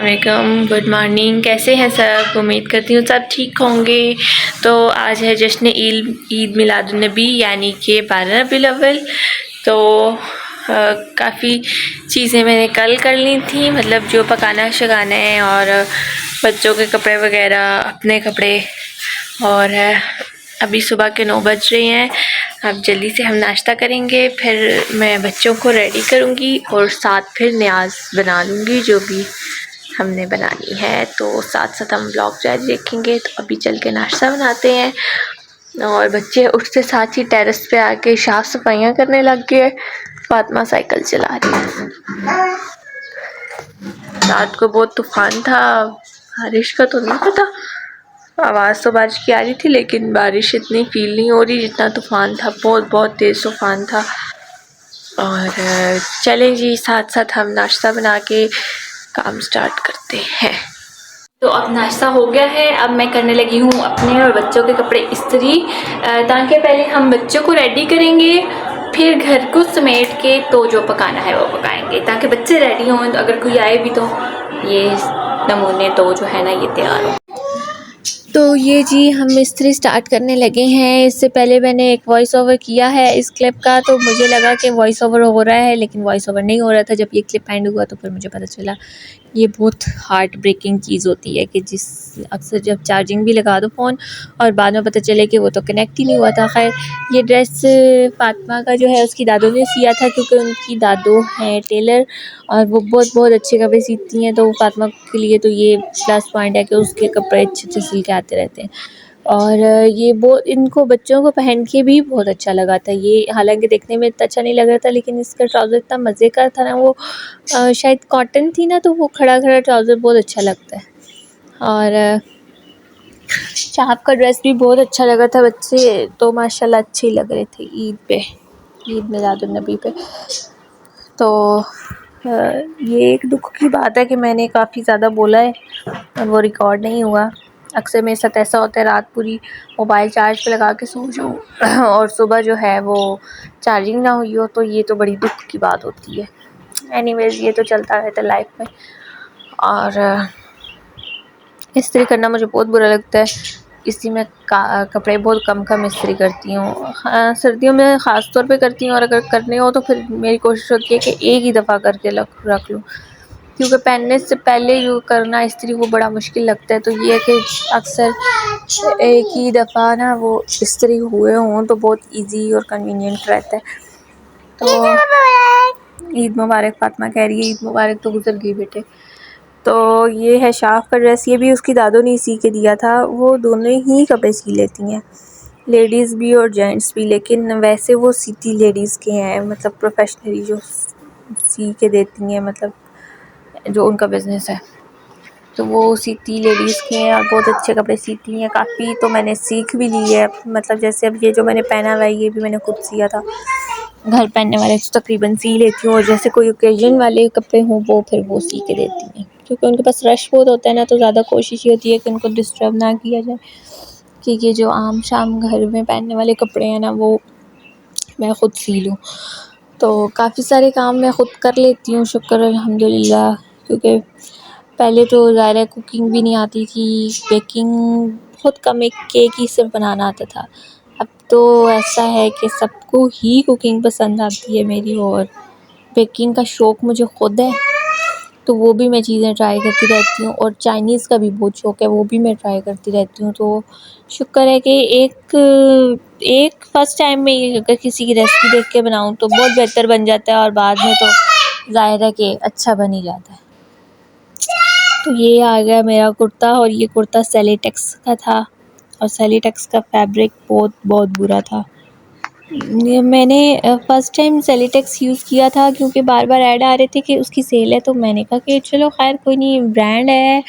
वालेकुम, good morning. कैसे हैं सब? उम्मीद करती हूँ सब ठीक होंगे। तो आज है जश्न ईद मिलादुन्नबी यानी कि 12 रबीउल अव्वल। तो काफ़ी चीज़ें मैंने कल कर ली थी, मतलब जो पकाना शकाना है और बच्चों के कपड़े वगैरह, अपने कपड़े। और अभी सुबह के 9 बज रहे हैं। अब जल्दी से हम नाश्ता करेंगे, फिर मैं बच्चों को रेडी करूँगी और साथ फिर न्याज बना लूँगी जो भी हमने बनानी है। तो साथ साथ हम ब्लॉग जारी रखेंगे। तो अभी चल के नाश्ता बनाते हैं। और बच्चे उठते साथ ही टेरेस पे आके साफ सफाइयाँ करने लग गए। फातिमा साइकिल चला रही है। रात को बहुत तूफान था, बारिश का तो नहीं पता, आवाज़ तो बारिश की आ रही थी लेकिन बारिश इतनी फील नहीं हो रही जितना तूफ़ान था। बहुत तेज़ तूफ़ान था। और चलें जी, साथ साथ हम नाश्ता बना के काम स्टार्ट करते हैं। तो अब नाश्ता हो गया है। अब मैं करने लगी हूँ अपने और बच्चों के कपड़े इस्त्री, ताकि पहले हम बच्चों को रेडी करेंगे, फिर घर को समेट के तो जो पकाना है वो पकाएंगे, ताकि बच्चे रेडी हों। तो अगर कोई आए भी तो ये नमूने तो जो है ना ये तैयार हो। तो ये जी हम इस्त्री स्टार्ट करने लगे हैं। इससे पहले मैंने एक वॉइस ओवर किया है इस क्लिप का, तो मुझे लगा कि वॉइस ओवर हो रहा है, लेकिन वॉइस ओवर नहीं हो रहा था। जब ये क्लिप एंड हुआ तो फिर मुझे पता चला ये बहुत हार्ट ब्रेकिंग चीज़ होती है कि जिस अक्सर जब चार्जिंग भी लगा दो फ़ोन और बाद में पता चले कि वो तो कनेक्ट ही नहीं हुआ था। खैर, ये ड्रेस फातिमा का जो है उसकी दादों ने सिया था, क्योंकि उनकी दादो हैं टेलर और वो बहुत अच्छे कपड़े सीती हैं। तो फातिमा के लिए तो ये प्लस पॉइंट है कि उसके कपड़े अच्छे सिल के आते रहते हैं। और ये इनको बच्चों को पहन के भी बहुत अच्छा लगा था। ये हालांकि देखने में इतना अच्छा नहीं लग रहा था, लेकिन इसका ट्राउज़र इतना मज़े का था ना, वो शायद कॉटन थी ना, तो वो खड़ा ट्राउज़र बहुत अच्छा लगता है। और चाप का ड्रेस भी बहुत अच्छा लगा था। बच्चे तो माशाल्लाह अच्छे लग रहे थे ईद मिलादुन्नबी पे। तो ये एक दुख की बात है कि मैंने काफ़ी ज़्यादा बोला है और वो रिकॉर्ड नहीं हुआ। अक्सर मेरे साथ ऐसा होता है, रात पूरी मोबाइल चार्ज पे लगा के सो जाऊँ और सुबह जो है वो चार्जिंग ना हुई हो, तो ये तो बड़ी दुख की बात होती है। एनीवेज़ ये तो चलता रहता है लाइफ में। और इस्त्री करना मुझे बहुत बुरा लगता है, इसलिए मैं कपड़े बहुत कम इस्त्री करती हूँ। हाँ, सर्दियों में ख़ास तौर पे करती हूँ, और अगर करने हो तो फिर मेरी कोशिश होती है कि एक ही दफ़ा करके रख लूँ, क्योंकि पहनने से पहले यूँ करना इस्त्री वो बड़ा मुश्किल लगता है। तो ये है कि अक्सर एक ही दफ़ा ना वो इस्त्री हुए हों तो बहुत इजी और कन्वीनियंट रहता है। तो ईद मुबारक। फातिमा कह रही है ईद मुबारक तो गुजर गई बेटे। तो ये है शाफ का ड्रेस, ये भी उसकी दादों ने सी के दिया था। वो दोनों ही कपड़े सी लेती हैं, लेडीज़ भी और जेंट्स भी, लेकिन वैसे वो सीती लेडीज़ के हैं, मतलब प्रोफेशनली जो सी के देती हैं, मतलब जो उनका बिज़नेस है, तो वो सीती लेडीज़ के हैं और बहुत अच्छे कपड़े सीती हैं। काफ़ी तो मैंने सीख भी ली है, मतलब जैसे अब ये जो मैंने पहना हुआ है ये भी मैंने खुद सिया था। घर पहनने वाले तो तकरीबन सी लेती हूँ, और जैसे कोई ओकेजन वाले कपड़े हों वो फिर वो सी के देती हैं, क्योंकि उनके पास रश बहुत होता है ना, तो ज़्यादा कोशिश ये होती है कि उनको डिस्टर्ब ना किया जाए, कि ये जो आम शाम घर में पहनने वाले कपड़े हैं ना वो मैं ख़ुद सी लूँ। तो काफ़ी सारे काम मैं ख़ुद कर लेती हूँ, शुक्र अल्हम्दुलिल्लाह, क्योंकि पहले तो ज़ाहिर है कुकिंग भी नहीं आती थी, बेकिंग बहुत कम, एक केक ही सिर्फ बनाना आता था। अब तो ऐसा है कि सबको ही कुकिंग पसंद आती है मेरी, और बेकिंग का शौक़ मुझे ख़ुद है, तो वो भी मैं चीज़ें ट्राई करती रहती हूँ। और चाइनीज़ का भी बहुत शौक़ है, वो भी मैं ट्राई करती रहती हूँ। तो शुक्र है कि एक फ़र्स्ट टाइम में ये अगर किसी की रेसिपी देख के बनाऊँ तो बहुत बेहतर बन जाता है, और बाद में तो ज़ाहिर है कि अच्छा बन ही जाता है। तो ये आ गया मेरा कुर्ता, और ये कुर्ता सेलिटेक्स का था, और सेलिटेक्स का फैब्रिक बहुत बुरा था। ये मैंने फ़र्स्ट टाइम सेलिटेक्स यूज़ किया था, क्योंकि बार ऐड आ रहे थे कि उसकी सेल है, तो मैंने कहा कि चलो खैर कोई नहीं, ब्रांड है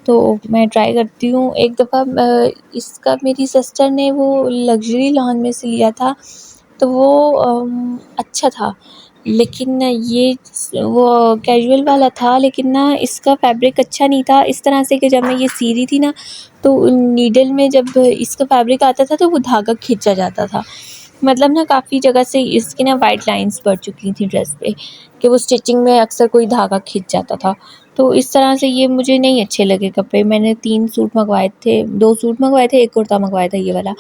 तो मैं ट्राई करती हूँ। एक दफ़ा इसका मेरी सिस्टर ने वो लग्जरी लॉन में से लिया था, तो वो अच्छा था, लेकिन ये वो कैजुअल वाला था, लेकिन ना इसका फैब्रिक अच्छा नहीं था, इस तरह से कि जब मैं ये सी रही थी ना, तो नीडल में जब इसका फैब्रिक आता था तो वो धागा खींचा जाता था, मतलब ना काफ़ी जगह से इसकी ना वाइट लाइंस पड़ चुकी थी ड्रेस पे, कि वो स्टिचिंग में अक्सर कोई धागा खींच जाता था। तो इस तरह से ये मुझे नहीं अच्छे लगे कपड़े। मैंने 3 सूट मंगवाए थे, 2 सूट मंगवाए थे, 1 कुर्ता मंगवाया था ये वाला।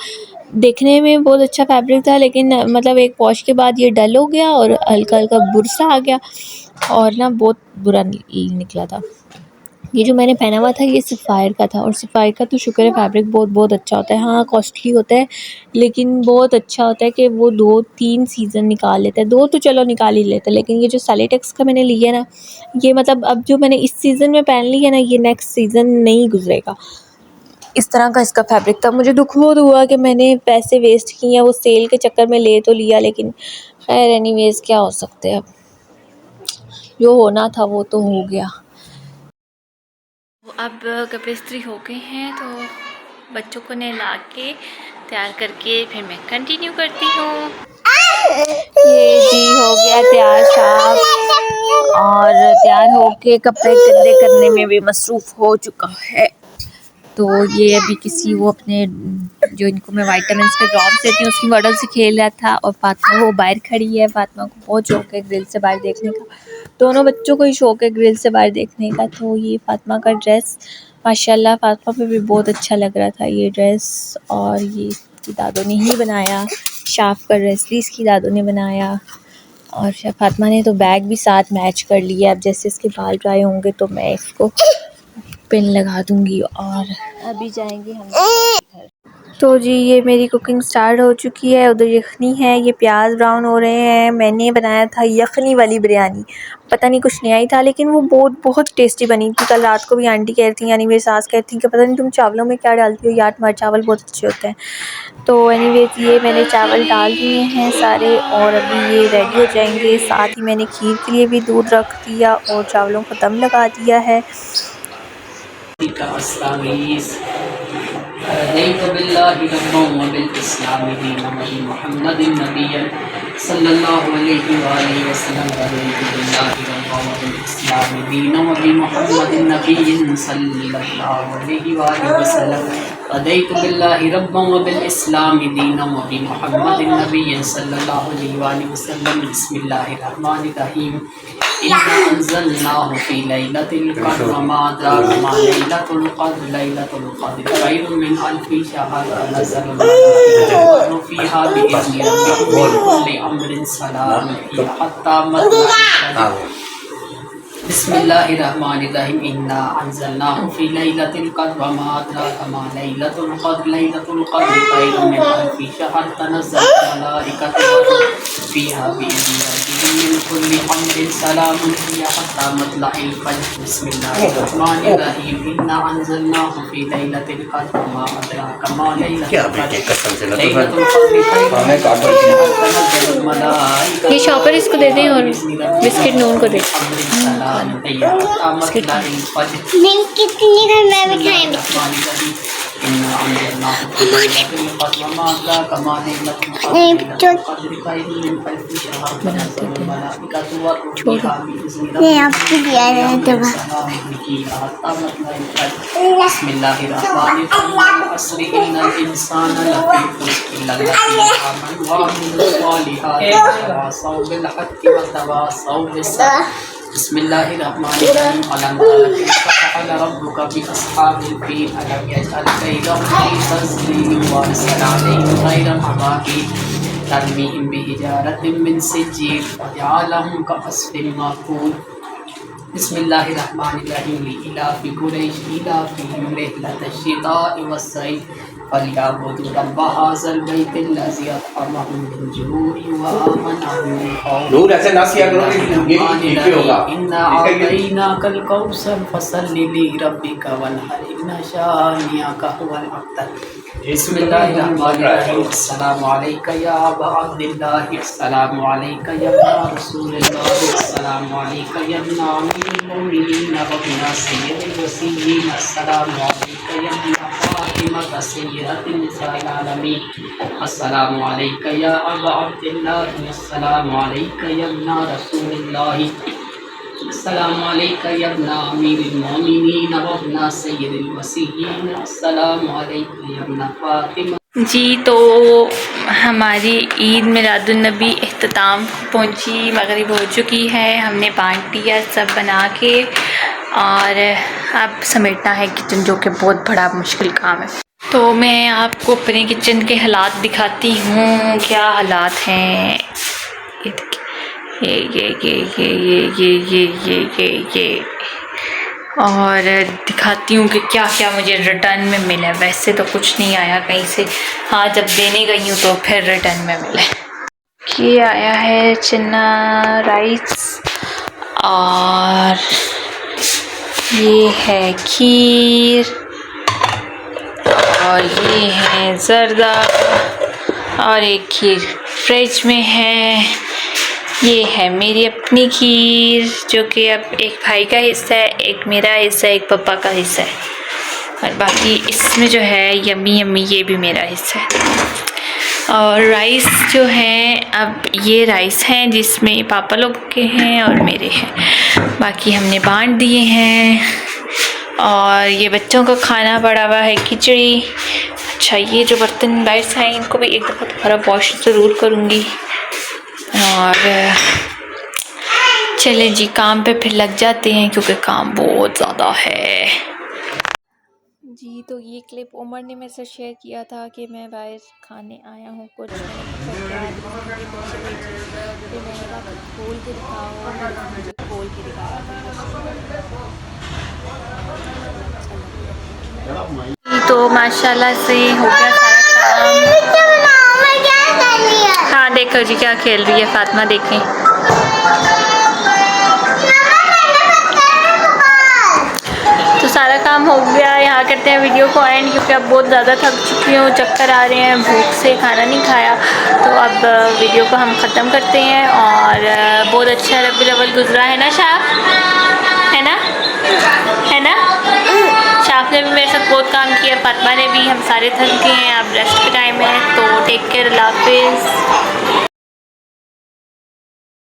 देखने में बहुत अच्छा फैब्रिक था, लेकिन मतलब एक वॉश के बाद ये डल हो गया और हल्का-हल्का बुरसा आ गया और ना बहुत बुरा निकला था। ये जो मैंने पहना हुआ था ये सफ़ायर का था, और सफ़ायर का तो शुक्र है फैब्रिक बहुत अच्छा होता है। हाँ, कॉस्टली होता है, लेकिन बहुत अच्छा होता है कि वो 2-3 सीज़न निकाल लेता है। 2 तो चलो निकाल ही लेता है, लेकिन ये जो सेलेटेक्स का मैंने लिया ना, ये मतलब अब जो मैंने इस सीज़न में पहन ली है ना, ये नेक्स्ट सीज़न नहीं गुजरेगा। इस तरह का इसका फैब्रिक था। मुझे दुःख बहुत हुआ कि मैंने पैसे वेस्ट किए हैं, वो सेल के चक्कर में ले तो लिया, लेकिन खैर एनीवेज़ क्या हो सकते हैं, अब जो होना था वो तो हो गया। अब कपड़े इस्त्री हो गए हैं, तो बच्चों को नहला के तैयार करके फिर मैं कंटिन्यू करती हूँ। ये जी हो गया तैयार शाम, और तैयार होके कपड़े गंदे करने में भी मसरूफ़ हो चुका है। तो ये अभी किसी वो अपने जो इनको मैं विटामिन्स के ड्रॉप्स देती हूँ उसकी मॉडल से खेल रहा था, और फातिमा वो बाहर खड़ी है। फातिमा को बहुत शौक़ है ग्रिल से बाहर देखने का, दोनों बच्चों को ही शौक़ है ग्रिल से बाहर देखने का। तो ये फातिमा का ड्रेस माशाल्लाह फातिमा पे भी बहुत अच्छा लग रहा था ये ड्रेस, और ये इसकी दादों ने ही बनाया। शाफ का ड्रेस भी इसकी दादों ने बनाया, और फातिमा ने तो बैग भी साथ मैच कर लिया। अब जैसे इसके बाल ड्राई होंगे तो मैं इसको पिन लगा दूँगी, और अभी जाएंगे हम घर। तो जी ये मेरी कुकिंग स्टार्ट हो चुकी है। उधर यखनी है, ये प्याज ब्राउन हो रहे हैं। मैंने बनाया था यखनी वाली बिरयानी, पता नहीं कुछ नया ही था, लेकिन वो बहुत टेस्टी बनी थी। कल रात को भी आंटी कह रही थी, यानी मेरी सास कह रही थी कि पता नहीं तुम चावलों में क्या डालती हो यार, तुम्हारे चावल बहुत अच्छे होते हैं। तो एनीवेज ये मैंने चावल डाल दिए हैं सारे, और अभी ये रेडी हो जाएंगे। साथ ही मैंने खीर के लिए भी दूध रख दिया और चावलों को दम लगा दिया है। इन्ना अंज़लनाहु फ़ी लैलतिल क़द्र वमा अदराका मा लैलतुल क़द्र लैलतुल क़द्र खैरुम मिन अल्फ़ि शहर तनज़्ज़लुल मलाइकतु फ़ीहा बिइज़्नि रब्बिहिम मिन कुल्लि अम्रिन सलाम हिय हत्ता मत्लइल फ़ज्र। बिस्मिल्लाहिर्रहमानिर्रहीम इन्ना अंज़लनाहु फ़ी लैलतिल क़द्र वमा अदराका मा लैलतुल क़द्र खैरुम मिन अल्फ़ि शहर तनज़्ज़लुल मलाइकतु फ़ीहा बिइज़्नि रब्बिहिम मिन कुल्लि अम्रिन सलाम हिय हत्ता मत्लइल फ़ज्र। बिस्मिल्लाहिर्रहमानिर्रहीम इन्ना अंज़लनाहु फ़ी लैलतिल क़द्र वमा अदराका मा लैलतुल क़द्र लैलतुल क़द्र तनज़्ज़लुल मलाइकतु। ये शॉपर इसको दे दें और बिस्किट नून को दे। कितनी घर में मिठाई बिस्मिल्लाहिर्रहमानिर्रहीम अलम तरा कैफ़ फ़अल रब्बुका बिअस्हाबिल फ़ील अलम यजअल कैदहुम फ़ी तज़लील व अरसल अलैहिम तैरन अबाबील तरमीहिम बिहिजारतिम मिन सिज्जील फजअलहुम कअस्फिन माकूल। बिस्मिल्लाहिर्रहमानिर्रहीम लिइलाफ़ि कुरैश इलाफ़िहिम रिह्लतश शिताइ वस्सैफ़ फलयअबुदू रब्ब हाज़ल बैतिल्लज़ी अत्अमहुम मिन जूइन व आमनहुम मिन खौफ। दूर ऐसे ना किया करो कि ये होगा। इन्ना अतैनाकल कौसर फसल्लि लिरब्बिका वन्हर इन्ना शानिअका हुवल अब्तर। बिस्मिल्लाहिर्रहमानिर्रहीम अस्सलामु अलैका या अबा अब्दिल्लाह अस्सलामु अलैका या इब्ना रसूलिल्लाह अस्सलामु अलैका या इब्ना अमीरुल मोमिनीन व इब्ना सय्यिदिल वसीय्यीन अस्सलामु अलैका या इब्ना फातिमा सय्यिदतिन निसाइल आलमीन अस्सलामु अलैका या अबा अब्दिल्लाह अस्सलामु अलैका या इब्ना रसूलिल्लाह अस्सलामु अलैका या इब्ना अमीरिल मोमिनीन व इब्ना सय्यिदिल वसीय्यीन अस्सलामु अलैका या इब्ना फातिमा। जी तो हमारी ईद मिलादुन्नबी इख्तिताम पहुंची, मगरिब हो चुकी है, हमने बांट दिया सब बना के, और अब समेटना है किचन, जो कि बहुत बड़ा मुश्किल काम है। तो मैं आपको अपने किचन के हालात दिखाती हूँ, क्या हालात हैं। ये और दिखाती हूँ कि क्या क्या मुझे रिटर्न में मिला। वैसे तो कुछ नहीं आया कहीं से, हाँ जब देने गई हूँ तो फिर रिटर्न में मिला। ये आया है चना राइस, और ये है खीर, और ये है जर्दा, और एक खीर फ्रिज में है। ये है मेरी अपनी खीर, जो कि अब एक भाई का हिस्सा है, एक मेरा हिस्सा है, एक पापा का हिस्सा है, और बाकी इसमें जो है यम्मी यम्मी ये भी मेरा हिस्सा है। और राइस जो हैं, अब ये राइस हैं जिसमें पापा लोग के हैं और मेरे हैं, बाकी हमने बांट दिए हैं। और ये बच्चों का खाना पड़ा हुआ है, खिचड़ी। अच्छा, ये जो बर्तन बाहर से हैं इनको भी एक दफ़ा दोबारा वॉश ज़रूर करूँगी। और चलें जी, काम पे फिर लग जाते हैं क्योंकि काम बहुत ज़्यादा है जी। तो ये क्लिप उमर ने मेरे से शेयर किया था कि मैं बाहर खाने आया हूँ कुछ, खोल के दिखाओ, खोल के दिखाया। तो माशाल्लाह से हो गया सारा काम। हाँ देखो जी क्या खेल रही है फातिमा, देखें। तो सारा काम हो गया, यहाँ करते हैं वीडियो को एंड, क्योंकि अब बहुत ज़्यादा थक चुकी हूँ, चक्कर आ रहे हैं, भूख से खाना नहीं खाया। तो अब वीडियो को हम ख़त्म करते हैं। और बहुत अच्छा रबीउल अव्वल गुजरा है ना शाफ, है ना, है ना। शाफ ने भी मेरे साथ बहुत काम किया, फातिमा ने भी, हम सारे थक गए हैं। अब रेस्ट का टाइम है, तो टेक केयर, अल्लाह हाफिज़।